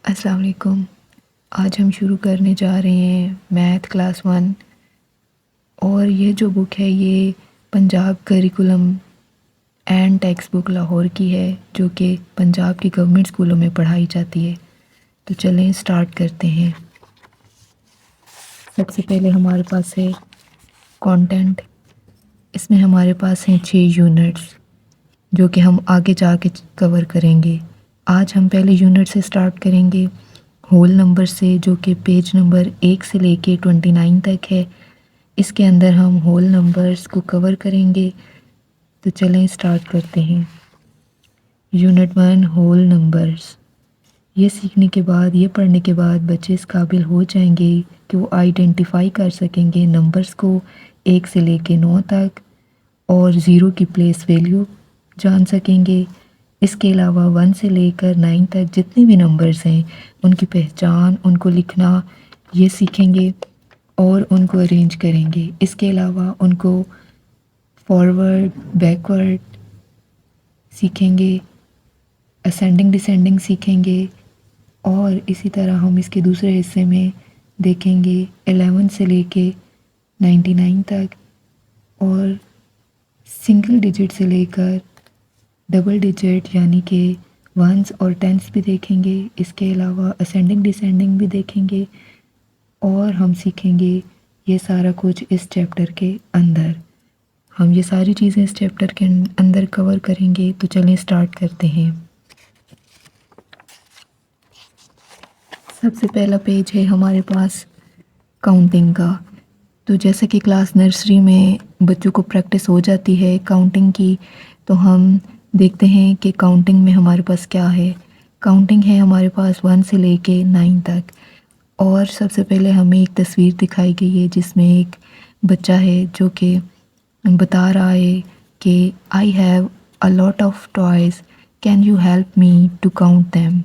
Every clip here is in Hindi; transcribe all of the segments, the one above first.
अस्सलाम वालेकुम। आज हम शुरू करने जा रहे हैं मैथ क्लास 1। और ये जो बुक है ये Punjab curriculum and text book Lahore की है, जो कि पंजाब की गवर्नमेंट स्कूलों में पढ़ाई जाती है। तो चलें स्टार्ट करते हैं। सबसे पहले हमारे पास है कंटेंट। इसमें हमारे पास हैं 6 यूनिट्स, जो कि हम आगे जाके कवर करेंगे। आज हम पहले यूनिट से स्टार्ट करेंगे, होल नंबर से, जो कि पेज नंबर 1 से लेके 29 तक है। इसके अंदर हम होल नंबर्स को कवर करेंगे। तो चलें स्टार्ट करते हैं। Unit 1 whole numbers. ये सीखने के बाद, ये पढ़ने के बाद बच्चे इस काबिल हो जाएंगे कि वो आइडेंटिफाई कर सकेंगे नंबर्स को 1 से लेके 9 तक, और ज़ीरो की प्लेस वैल्यू जान सकेंगे। इसके अलावा 1 से लेकर 9 तक जितने भी नंबर्स हैं उनकी पहचान, उनको लिखना, ये सीखेंगे और उनको अरेंज करेंगे। इसके अलावा उनको फॉरवर्ड बैकवर्ड सीखेंगे, असेंडिंग डिसेंडिंग सीखेंगे। और इसी तरह हम इसके दूसरे हिस्से में देखेंगे 11 से लेके 99 तक, और सिंगल डिजिट से लेकर डबल डिजिट यानी कि वंस और टेंस भी देखेंगे। इसके अलावा असेंडिंग डिसेंडिंग भी देखेंगे, और हम सीखेंगे ये सारा कुछ इस चैप्टर के अंदर। हम ये सारी चीज़ें इस चैप्टर के अंदर कवर करेंगे। तो चलें स्टार्ट करते हैं। सबसे पहला पेज है हमारे पास काउंटिंग का। तो जैसे कि क्लास नर्सरी में बच्चों को प्रैक्टिस हो जाती है काउंटिंग की, तो हम देखते हैं कि काउंटिंग में हमारे पास क्या है। काउंटिंग है हमारे पास 1 से लेके 9 तक। और सबसे पहले हमें एक तस्वीर दिखाई गई है जिसमें एक बच्चा है जो कि बता रहा है कि I have a lot of toys, can you help me to count them.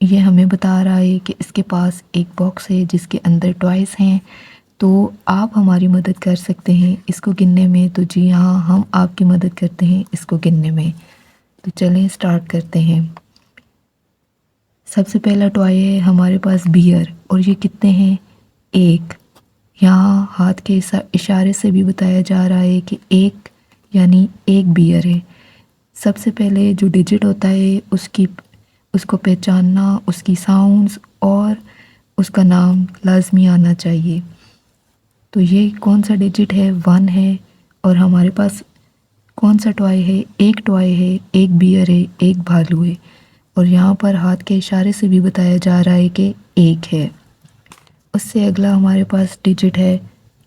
ये हमें बता रहा है कि इसके पास एक बॉक्स है जिसके अंदर टॉयज़ हैं, तो आप हमारी मदद कर सकते हैं इसको गिनने में। तो जी हाँ, हम आपकी मदद करते हैं इसको गिनने में। तो चलें स्टार्ट करते हैं। सबसे पहला टॉय है हमारे पास बियर, और ये कितने हैं? 1। यहाँ हाथ के इशारे से भी बताया जा रहा है कि 1 यानी 1 बियर है। सबसे पहले जो डिजिट होता है उसको पहचानना, उसकी साउंड्स और उसका नाम लाजमी आना चाहिए। तो ये कौन सा डिजिट है? 1 है। और हमारे पास कौन सा टॉय है? एक टॉय है, एक बियर है, एक भालू है। और यहाँ पर हाथ के इशारे से भी बताया जा रहा है कि 1 है। उससे अगला हमारे पास डिजिट है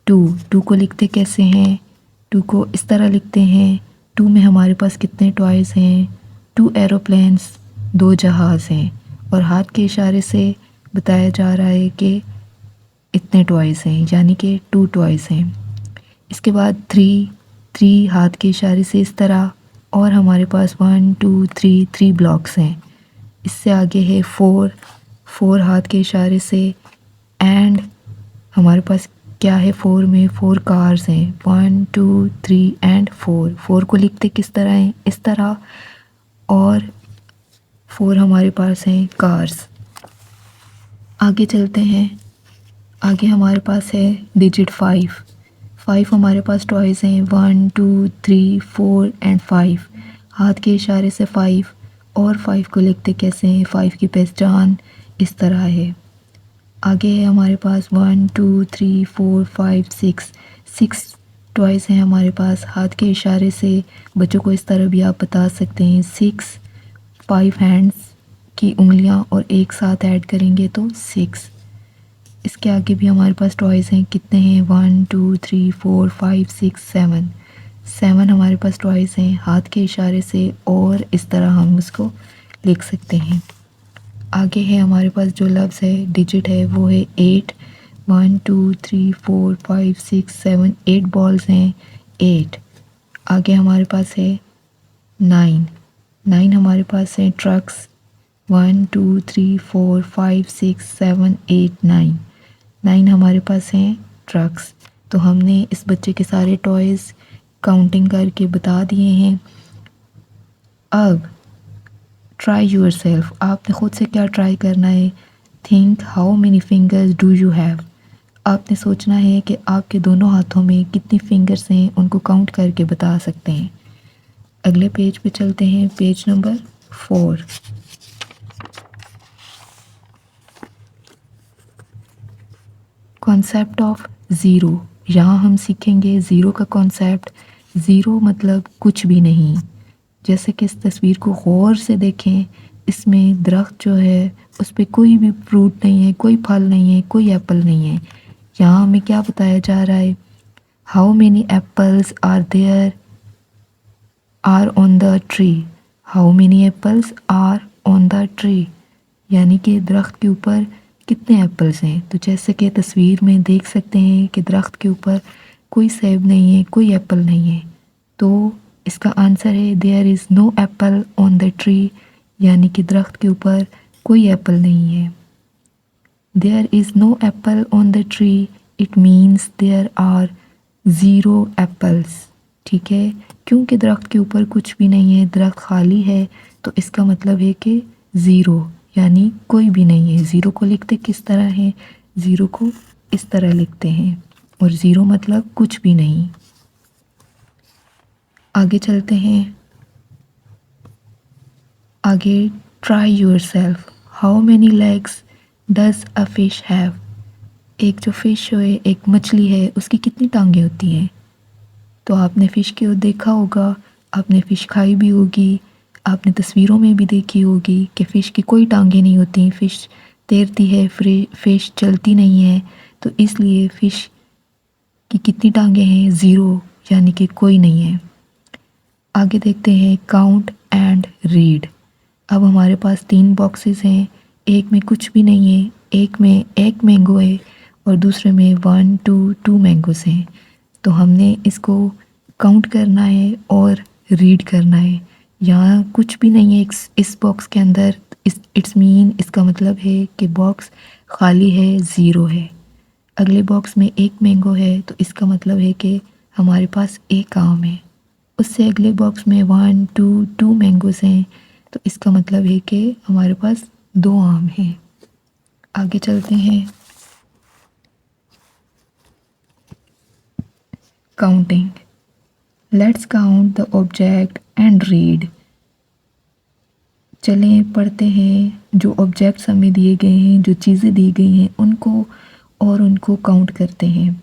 2। 2 को लिखते कैसे हैं? 2 को इस तरह लिखते हैं। 2 में हमारे पास कितने टॉयज़ हैं? 2 एरोप्लेन्स, 2 जहाज़ हैं। और हाथ के इशारे से बताया जा रहा है कि इतने टॉयज़ हैं, यानी कि 2 टॉयज़ हैं। इसके बाद 3 हाथ के इशारे से इस तरह, और हमारे पास 1 2 3 ब्लॉक्स हैं। इससे आगे है 4 हाथ के इशारे से, एंड हमारे पास क्या है? 4 में 4 कार्स हैं। 1 2 3 एंड 4 को लिखते किस तरह हैं? इस तरह। और 4 हमारे पास हैं कार्स। आगे चलते हैं। आगे हमारे पास है डिजिट 5 हमारे पास टॉयज़ हैं। 1 2 3 4 एंड 5। हाथ के इशारे से 5, और 5 को लिखते कैसे हैं? 5 की पहचान इस तरह है। आगे है हमारे पास 1 2 3 4 5 6 टॉयज़ हैं हमारे पास। हाथ के इशारे से बच्चों को इस तरह भी आप बता सकते हैं 6। 5 हैंड्स की उंगलियां और एक साथ ऐड करेंगे तो 6। इसके आगे भी हमारे पास टॉयज़ हैं। कितने हैं? 1 2 3 4 5 6 7 हमारे पास टॉयज़ हैं हाथ के इशारे से, और इस तरह हम उसको लिख सकते हैं। आगे है हमारे पास जो लफ्ज़ है, डिजिट है, वो है 8। 1 2 3 4 5 6 7 8 बॉल्स हैं, 8। आगे हमारे पास है 9 हमारे पास है ट्रक्स। 1 2 3 4 5 6 7 8 9 हमारे पास हैं ट्रक्स। तो हमने इस बच्चे के सारे टॉयज़ काउंटिंग करके बता दिए हैं। अब ट्राई यूर सेल्फ, आपने ख़ुद से क्या ट्राई करना है। Think how many fingers do you have, आपने सोचना है कि आपके दोनों हाथों में कितनी फिंगर्स हैं, उनको काउंट करके बता सकते हैं। अगले पेज पे चलते हैं, page number 4। Concept of zero, यहाँ हम सीखेंगे ज़ीरो का कॉन्सेप्ट। ज़ीरो मतलब कुछ भी नहीं। जैसे कि इस तस्वीर को गौर से देखें, इसमें दरख्त जो है उस पर कोई भी फ्रूट नहीं है, कोई फल नहीं है, कोई एप्पल नहीं है। यहाँ हमें क्या बताया जा रहा है, how many apples are there are on the tree, how many apples are on the tree, यानी कि दरख्त के ऊपर कितने एप्पल्स हैं। तो जैसे कि तस्वीर में देख सकते हैं कि दरख्त के ऊपर कोई सेब नहीं है, कोई एप्पल नहीं है। तो इसका आंसर है there is no apple on the tree, यानी कि दरख्त के ऊपर कोई एप्पल नहीं है। There is no apple on the tree, it means there are zero apples. ठीक है, क्योंकि दरख्त के ऊपर कुछ भी नहीं है, दरख्त खाली है, तो इसका मतलब है कि ज़ीरो यानी कोई भी नहीं है। ज़ीरो को लिखते किस तरह है, ज़ीरो को इस तरह लिखते हैं, और ज़ीरो मतलब कुछ भी नहीं। आगे चलते हैं, आगे try your self, how many legs does a fish have, एक जो फिश है, एक मछली है, उसकी कितनी टांगें होती हैं। तो आपने फ़िश की ओर देखा होगा, आपने फ़िश खाई भी होगी, आपने तस्वीरों में भी देखी होगी कि फ़िश की कोई टांगें नहीं होती, फ़िश तैरती है, फ़िश चलती नहीं है। तो इसलिए फ़िश की कितनी टांगें हैं, ज़ीरो, यानी कि कोई नहीं है। आगे देखते हैं, काउंट एंड रीड। अब हमारे पास 3 बॉक्सेस हैं, एक में कुछ भी नहीं है, एक में एक मैंगो है और दूसरे में 1 2 मैंगोस हैं। तो हमने इसको काउंट करना है और रीड करना है। यहाँ कुछ भी नहीं है इस बॉक्स के अंदर, इट्स मीन इसका मतलब है कि बॉक्स खाली है, ज़ीरो है। अगले बॉक्स में एक मैंगो है, तो इसका मतलब है कि हमारे पास एक आम है। उससे अगले बॉक्स में 1 2 मैंगोस हैं, तो इसका मतलब है कि हमारे पास 2 आम हैं। आगे चलते हैं, counting. Let's count the object and read. चलें पढ़ते हैं, जो ऑब्जेक्ट्स हमें दिए गए हैं, जो चीज़ें दी गई हैं, उनको काउंट करते हैं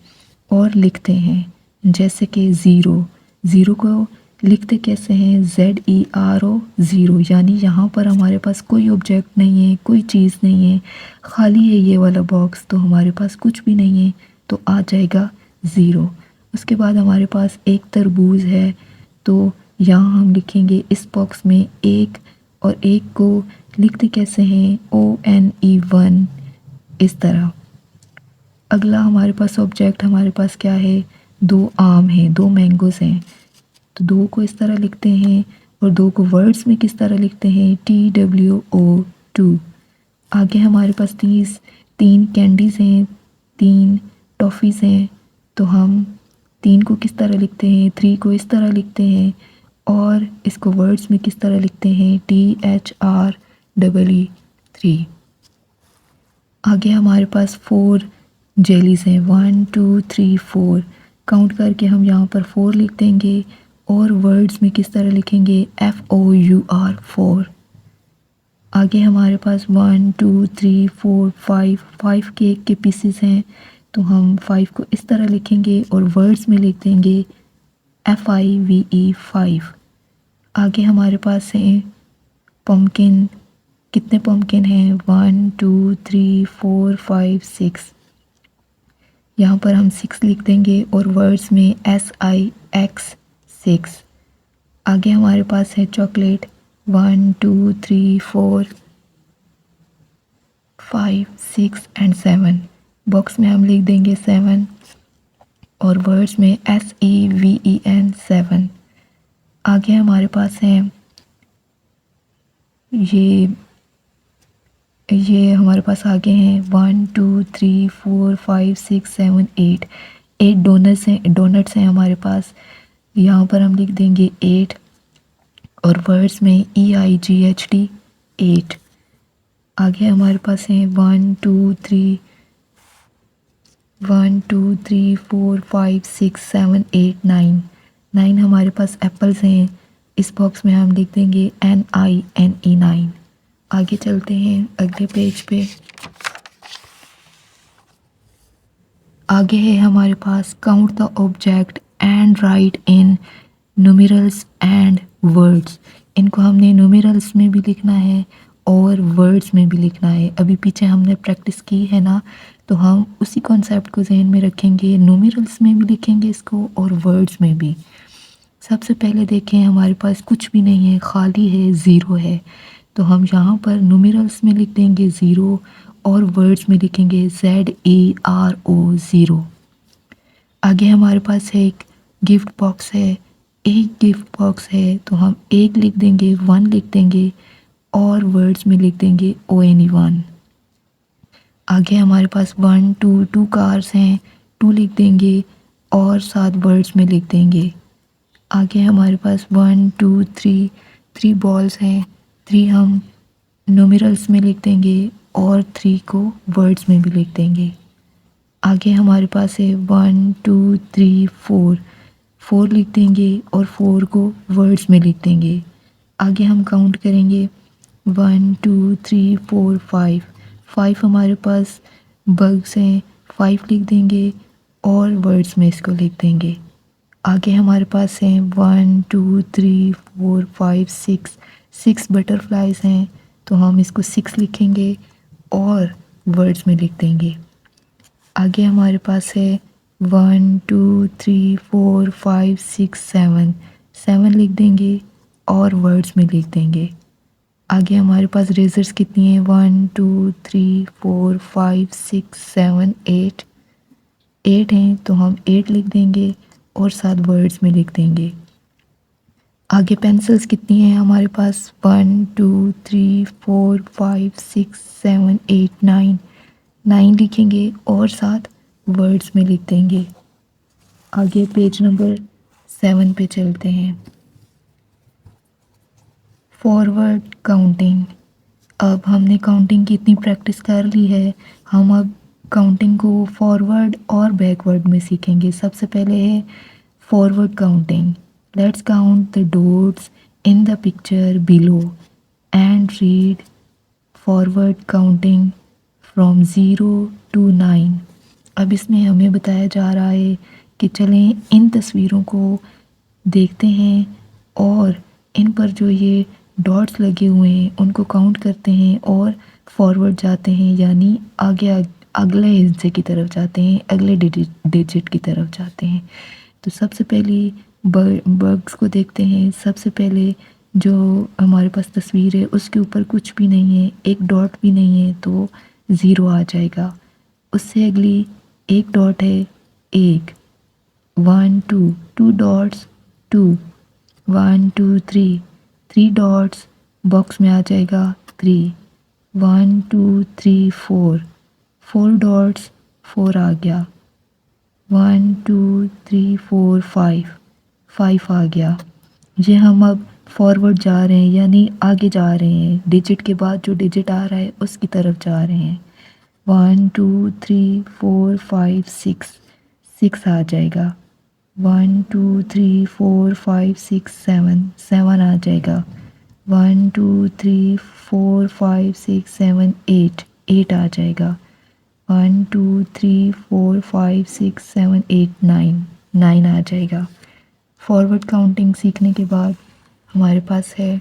और लिखते हैं। जैसे कि ज़ीरो, ज़ीरो को लिखते कैसे हैं, ZERO, ज़ीरो, यानी यहाँ पर हमारे पास कोई ऑब्जेक्ट नहीं है, कोई चीज़ नहीं है, खाली है ये वाला बॉक्स, तो हमारे पास कुछ भी नहीं है, तो आ जाएगा ज़ीरो। उसके बाद हमारे पास एक तरबूज है, तो यहाँ हम लिखेंगे इस बॉक्स में एक, और एक को लिखते कैसे हैं, ONE1, इस तरह। अगला हमारे पास ऑब्जेक्ट हमारे पास क्या है, 2 आम हैं, 2 मैंगोस हैं, तो 2 को इस तरह लिखते हैं, और 2 को वर्ड्स में किस तरह लिखते हैं, TWO2। आगे हमारे पास 3 कैंडीज़ हैं, 3 टॉफ़ीज़ हैं, तो हम 3 को किस तरह लिखते हैं, 3 को इस तरह लिखते हैं, और इसको वर्ड्स में किस तरह लिखते हैं, THREE3। आगे हमारे पास 4 जेलीज़ हैं, 1 2 3 4, काउंट करके हम यहाँ पर 4 लिख देंगे, और वर्ड्स में किस तरह लिखेंगे, FOUR, 4। आगे हमारे पास 1 2 3 4 5 केक के पीसेस हैं, तो हम 5 को इस तरह लिखेंगे और वर्ड्स में लिख देंगे FIVE, 5। आगे हमारे पास हैं पम्पकिन, कितने पम्पकिन हैं, 1 2 3 4 5 6, यहाँ पर हम 6 लिख देंगे और वर्ड्स में SIX, 6। आगे हमारे पास है चॉकलेट, 1 2 3 4 5 6 एंड 7, बॉक्स में हम लिख देंगे 7 और वर्ड्स में SEVEN, 7। आगे हमारे पास है ये हमारे पास आगे हैं 1 2 3 4 5 6 7 8 डोनट्स हैं हमारे पास, यहाँ पर हम लिख देंगे 8 और वर्ड्स में EIGHT, 8। आगे हमारे पास हैं 1 2 3 1 2 3 4 5 6 7 8 9। 9 हमारे पास एप्पल्स हैं। इस बॉक्स में हम लिख देंगे NINE 9। आगे चलते हैं अगले पेज पे। आगे है हमारे पास count the object and write in numerals and words. इनको हमने न्यूमेरल्स में भी लिखना है और वर्ड्स में भी लिखना है। अभी पीछे हमने प्रैक्टिस की है ना, तो हम उसी कॉन्सेप्ट को जहन में रखेंगे, न्यूमेरल्स में भी लिखेंगे इसको और वर्ड्स में भी। सबसे पहले देखें हमारे पास कुछ भी नहीं है, खाली है, ज़ीरो है, तो हम यहाँ पर न्यूमेरल्स में लिख देंगे 0 और वर्ड्स में लिखेंगे ZERO 0। आगे हमारे पास है एक गिफ्ट बॉक्स है। एक गिफ्ट बॉक्स है तो हम एक लिख देंगे, 1 लिख देंगे और वर्ड्स में लिख देंगे ONE 1। आगे हमारे पास 1 2 कार्स हैं, 2 लिख देंगे और साथ वर्ड्स में लिख देंगे। आगे हमारे पास 1 2 3 बॉल्स हैं, 3 हम न्यूमेरल्स में लिख देंगे और 3 को वर्ड्स में भी लिख देंगे। आगे हमारे पास है 1 2 3 4 लिख देंगे और 4 को वर्ड्स में लिख देंगे। आगे हम काउंट करेंगे 1 2 3 4 5 हमारे पास बग्स हैं, 5 लिख देंगे और वर्ड्स में इसको लिख देंगे। आगे हमारे पास हैं 1 2 3 4 5 6 बटरफ्लाइज हैं, तो हम इसको 6 लिखेंगे और वर्ड्स में लिख देंगे। आगे हमारे पास है 1 2 3 4 5 6 7 लिख देंगे और वर्ड्स में लिख देंगे। आगे हमारे पास रेजर्स कितनी हैं 1 2 3 4 5 6 7 8 हैं, तो हम 8 लिख देंगे और साथ वर्ड्स में लिख देंगे। आगे पेंसिल्स कितनी हैं हमारे पास 1 2 3 4 5 6 7 8 9 लिखेंगे और साथ वर्ड्स में लिख देंगे। आगे पेज नंबर 7 पे चलते हैं। Forward counting. अब हमने काउंटिंग की इतनी प्रैक्टिस कर ली है, हम अब काउंटिंग को फॉरवर्ड और बैकवर्ड में सीखेंगे। सबसे पहले है forward counting. Let's count the dots in the picture below and read forward counting from 0 to 9। अब इसमें हमें बताया जा रहा है कि चलें इन तस्वीरों को देखते हैं और इन पर जो ये डॉट्स लगे हुए हैं उनको काउंट करते हैं और फॉरवर्ड जाते हैं, यानी आगे अगले हिस्से की तरफ जाते हैं, अगले डिजिट की तरफ जाते हैं। तो सबसे पहले बग्स को देखते हैं। सबसे पहले जो हमारे पास तस्वीर है उसके ऊपर कुछ भी नहीं है, एक डॉट भी नहीं है, तो 0 आ जाएगा। उससे अगली एक डॉट है 1 1 2 डॉट्स 2 1 2 3 डॉट्स बॉक्स में आ जाएगा 3 1 2 3 4 डॉट्स 4 आ गया 1 2 3 4 5 आ गया। ये हम अब फॉरवर्ड जा रहे हैं, यानी आगे जा रहे हैं, डिजिट के बाद जो डिजिट आ रहा है उसकी तरफ जा रहे हैं। 1 2 3 4 5 6 आ जाएगा। 1 2 3 4 5 6 7 आ जाएगा। 1 2 3 4 5 6 7 8 आ जाएगा। 1 2 3 4 5 6 7 8 9 आ जाएगा। फॉरवर्ड काउंटिंग सीखने के बाद हमारे पास है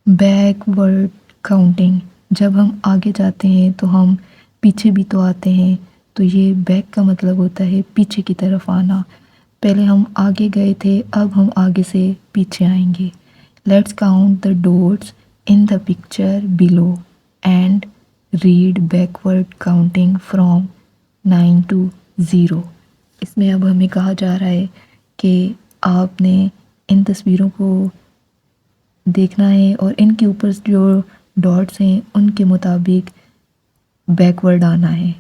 बैकवर्ड काउंटिंग। जब हम आगे जाते हैं तो हम पीछे भी तो आते हैं, तो ये बैक का मतलब होता है पीछे की तरफ आना। पहले हम आगे गए थे, अब हम आगे से पीछे आएंगे। Let's count the dots in the picture below and read backward counting from 9 to 0। इसमें अब हमें कहा जा रहा है कि आपने इन तस्वीरों को देखना है और इनके ऊपर जो डॉट्स हैं उनके मुताबिक बैकवर्ड आना है।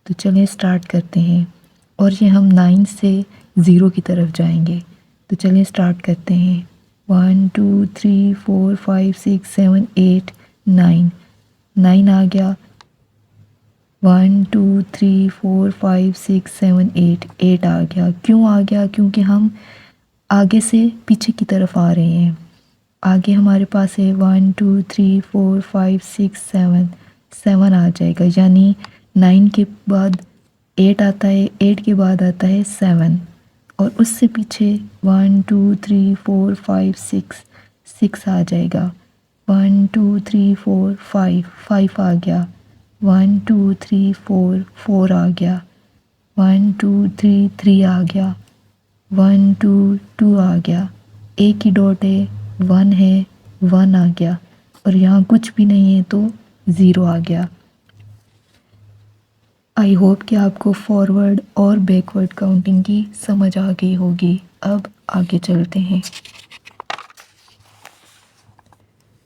तो चलिए स्टार्ट करते हैं और ये हम 9 से 0 की तरफ जाएंगे। तो चलिए स्टार्ट करते हैं। 1 2 3 4 5 6 7 8 9, 9 आ गया। 1 2 3 4 5 6 7 8, 8 आ गया। क्यों आ गया? क्योंकि हम आगे से पीछे की तरफ आ रहे हैं। आगे हमारे पास है 1 2 3 4 5 6 7, 7 आ जाएगा, यानी 9 के बाद 8 आता है, 8 के बाद आता है 7, और उससे पीछे 1 2 3 4 5 6, 6 आ जाएगा। 1 2 3 4 5, 5 आ गया। 1 2 3 4, 4 आ गया। 1 2 3, 3 आ गया। 1 2 2 आ गया। एक ही डॉट है, 1 है, 1 आ गया, और यहाँ कुछ भी नहीं है तो 0 आ गया। आई होप कि आपको फॉरवर्ड और बैकवर्ड काउंटिंग की समझ आ गई होगी। अब आगे चलते हैं।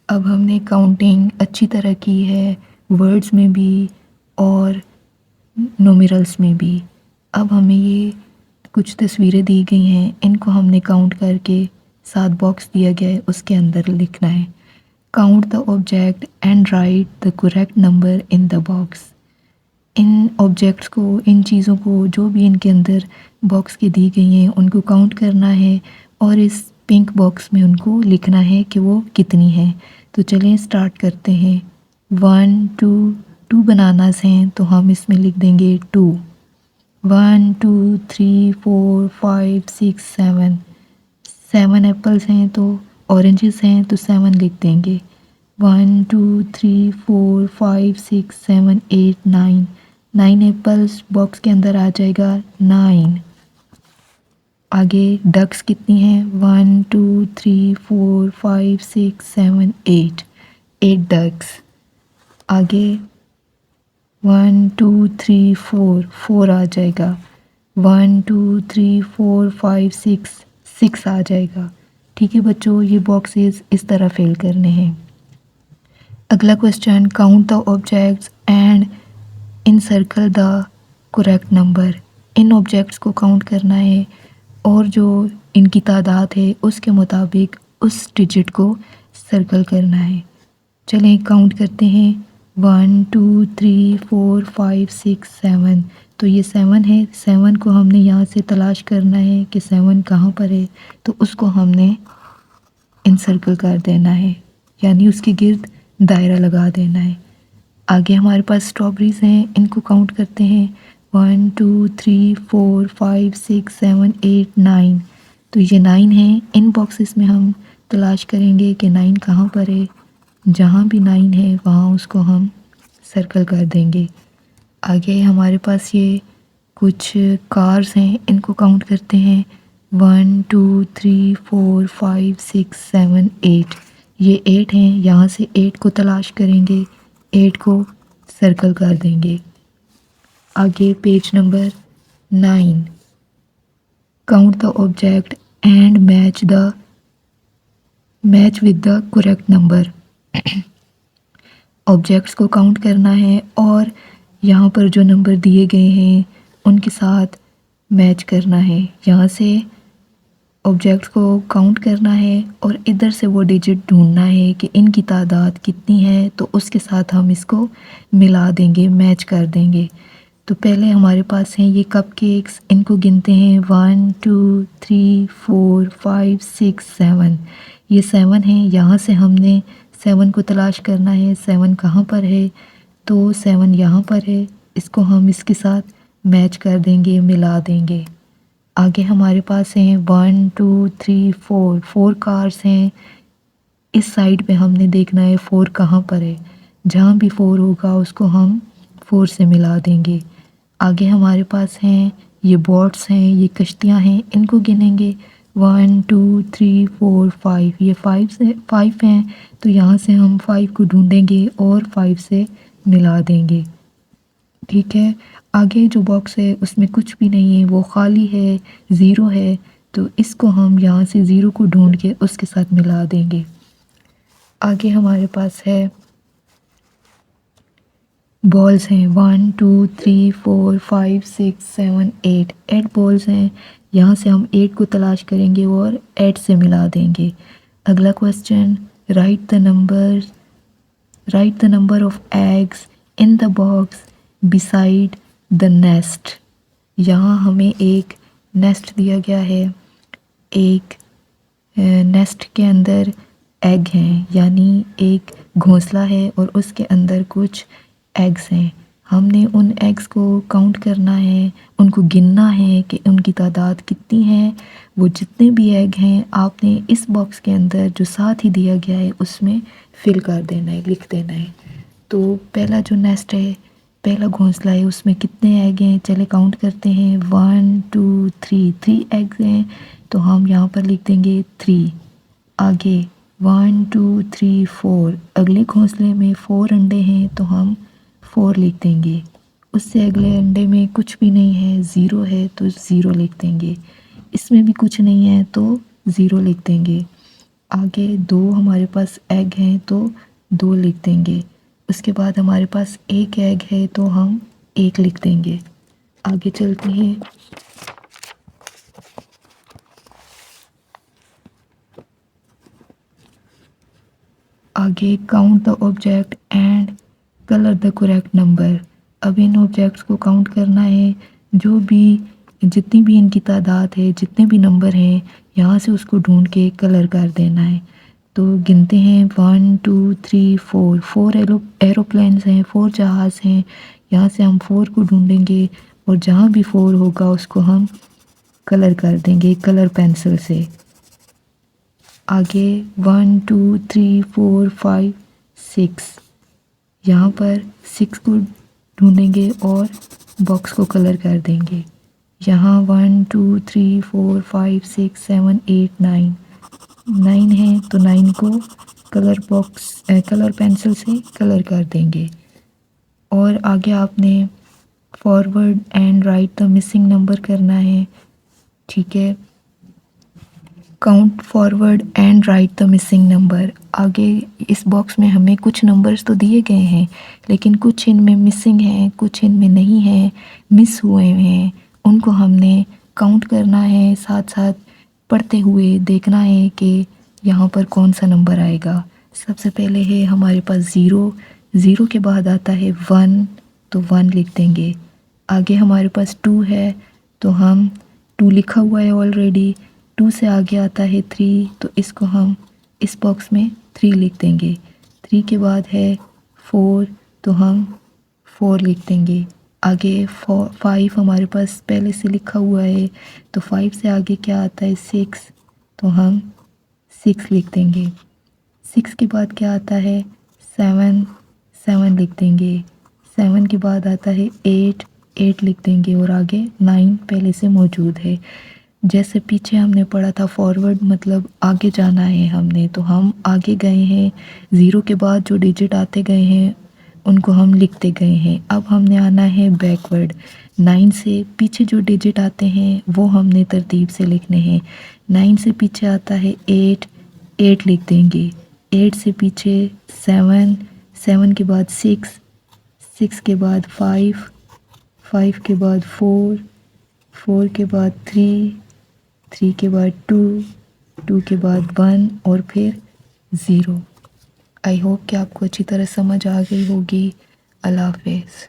अब हमने काउंटिंग अच्छी तरह की है, वर्ड्स में भी और न्यूमेरल्स में भी। अब हमें ये कुछ तस्वीरें दी गई हैं, इनको हमने काउंट करके 7 बॉक्स दिया गया है, उसके अंदर लिखना है। Count the object and right the correct number in the box. In objects को, इन चीज़ों को, जो भी इनके अंदर बॉक्स की दी गई हैं, उनको काउंट करना है और इस पिंक बॉक्स में उनको लिखना है कि वो कितनी है। तो चलें स्टार्ट करते हैं। 1 2, 2 बनानास हैं तो हम इसमें लिख देंगे 2। 1 2 3 4 5 6 7, 7 एप्पल्स हैं तो ऑरेंजेस हैं तो 7 लिख देंगे। 1 2 3 4 5 6 7 8 9, 9 एप्पल्स बॉक्स के अंदर आ जाएगा 9। आगे डक्स कितनी हैं? 1 2 3 4 5 6 7 8, 8 डक्स। आगे 1 2 3 4, 4 आ जाएगा। 1 2 3 4 5 6, 6 आ जाएगा। ठीक है बच्चों, ये बॉक्सेस इस तरह फिल करने हैं। अगला question, count the objects and encircle the correct number. In objects को काउंट करना है और जो इनकी तादाद है उसके मुताबिक उस डिजिट को सर्कल करना है। चलें काउंट करते हैं। 1 2 3 4 5 6 7, तो ये 7 है। 7 को हमने यहाँ से तलाश करना है कि 7 कहाँ पर है, तो उसको हमने इनसर्कल कर देना है, यानी उसके गिर्द दायरा लगा देना है। आगे हमारे पास स्ट्रॉबेरीज हैं, इनको काउंट करते हैं। 1 2 3 4 5 6 7 8 9, तो ये 9 है। इन बॉक्सेस में हम तलाश करेंगे कि 9 कहाँ पर है। जहाँ भी 9 है वहाँ उसको हम सर्कल कर देंगे। आगे हमारे पास ये कुछ कार्स हैं, इनको काउंट करते हैं। 1 2 3 4 5 6 7 8, ये 8 हैं। यहाँ से 8 को तलाश करेंगे, 8 को सर्कल कर देंगे। आगे page number 9, count the object and match with the correct number. Objects को काउंट करना है और यहाँ पर जो नंबर दिए गए हैं उनके साथ मैच करना है। यहाँ से ऑब्जेक्ट्स को काउंट करना है और इधर से वो डिजिट ढूंढना है कि इनकी तादाद कितनी है, तो उसके साथ हम इसको मिला देंगे, मैच कर देंगे। तो पहले हमारे पास हैं ये कपकेक्स, इनको गिनते हैं। 1 2 3 4 5 6 7, ये 7 हैं। यहाँ से हमने 7 को तलाश करना है, 7 कहाँ पर है, तो 7 यहाँ पर है। इसको हम इसके साथ मैच कर देंगे, मिला देंगे। आगे हमारे पास हैं 1 2 3 4, 4 कार्स हैं। इस साइड पे हमने देखना है 4 कहाँ पर है। जहाँ भी 4 होगा उसको हम 4 से मिला देंगे। आगे हमारे पास हैं ये बोट्स हैं, ये कश्तियाँ हैं, इनको गिनेंगे। 1 2 3 4 5, ये 5 हैं, तो यहाँ से हम 5 को ढूंढेंगे और 5 से मिला देंगे। ठीक है, आगे जो बॉक्स है उसमें कुछ भी नहीं है, वो खाली है, 0 है, तो इसको हम यहाँ से 0 को ढूंढ के उसके साथ मिला देंगे। आगे हमारे पास है बॉल्स हैं। 1 2 3 4 5 6 7 8, 8 बॉल्स हैं। यहाँ से हम 8 को तलाश करेंगे और 8 से मिला देंगे। अगला question, right the number of eggs in the box beside the nest. यहाँ हमें एक नेस्ट दिया गया है, एक नेस्ट के अंदर एग हैं, यानी एक घोंसला है और उसके अंदर कुछ एग्स हैं। हमने उन एग्स को काउंट करना है, उनको गिनना है कि उनकी तादाद कितनी है। वो जितने भी एग हैं आपने इस बॉक्स के अंदर जो साथ ही दिया गया है उसमें फिल कर देना है, लिख देना है। तो पहला जो नेस्ट है, पहला घोंसला है, उसमें कितने एग हैं, चले काउंट करते हैं। 1 2 3 एग्स हैं, तो हम यहाँ पर लिख देंगे 3। आगे 1 2 3 4, अगले घोंसले में 4 अंडे हैं तो हम 4 लिख देंगे। उससे अगले अंडे में कुछ भी नहीं है, 0 है तो 0 लिख देंगे। इसमें भी कुछ नहीं है तो 0 लिख देंगे। आगे 2 हमारे पास एग हैं तो 2 लिख देंगे। उसके बाद हमारे पास एक एग है तो हम 1 लिख देंगे। आगे चलते हैं। आगे count the object and colour the correct number. अब इन ऑब्जेक्ट्स को काउंट करना है, जो भी जितनी भी इनकी तादाद है, जितने भी नंबर हैं, यहाँ से उसको ढूंढ के कलर कर देना है। तो गिनते हैं 1 2 3 4। 4 एरोप्लेन्स हैं, 4 जहाज़ हैं। यहाँ से हम 4 को ढूंढेंगे और जहाँ भी 4 होगा उसको हम कलर कर देंगे कलर पेंसिल से। आगे 1 2 3 4 5 6, यहाँ पर 6 को ढूंढेंगे और बॉक्स को कलर कर देंगे। यहाँ 1 2 3 4 5 6 7 8 9 है तो 9 को कलर पेंसिल से कलर कर देंगे। और आगे आपने forward and right the missing number करना है, ठीक है। Count forward and right the missing number. आगे इस बॉक्स में हमें कुछ नंबर्स तो दिए गए हैं, लेकिन कुछ इनमें मिसिंग हैं, कुछ इनमें नहीं हैं, मिस हुए हैं। उनको हमने काउंट करना है, साथ साथ पढ़ते हुए देखना है कि यहाँ पर कौन सा नंबर आएगा। सबसे पहले है हमारे पास 0। 0 के बाद आता है 1, तो 1 लिख देंगे। आगे हमारे पास 2 है तो हम 2 लिखा हुआ है ऑलरेडी। 2 से आगे आता है 3, तो इसको हम इस बॉक्स में 3 लिख देंगे। 3 के बाद है 4, तो हम 4 लिख देंगे। आगे 5 हमारे पास पहले से लिखा हुआ है, तो 5 से आगे क्या आता है 6, तो हम 6 लिख देंगे। 6 के बाद क्या आता है 7, 7 लिख देंगे। 7 के बाद आता है 8, 8 लिख देंगे और आगे 9 पहले से मौजूद है। जैसे पीछे हमने पढ़ा था फॉरवर्ड मतलब आगे जाना है हमने, तो हम आगे गए हैं। 0 के बाद जो डिजिट आते गए हैं उनको हम लिखते गए हैं। अब हमने आना है बैकवर्ड। 9 से पीछे जो डिजिट आते हैं वो हमने तरतीब से लिखने हैं। 9 से पीछे आता है 8, 8 लिख देंगे। 8 से पीछे 7, 7 के बाद 6, 6 के बाद 5, 5 के बाद 4, 4 के बाद 3, 3 के बाद 2, 2 के बाद 1 और फिर 0। आई होप कि आपको अच्छी तरह समझ आ गई होगी। अल्लाह हाफ़िज़।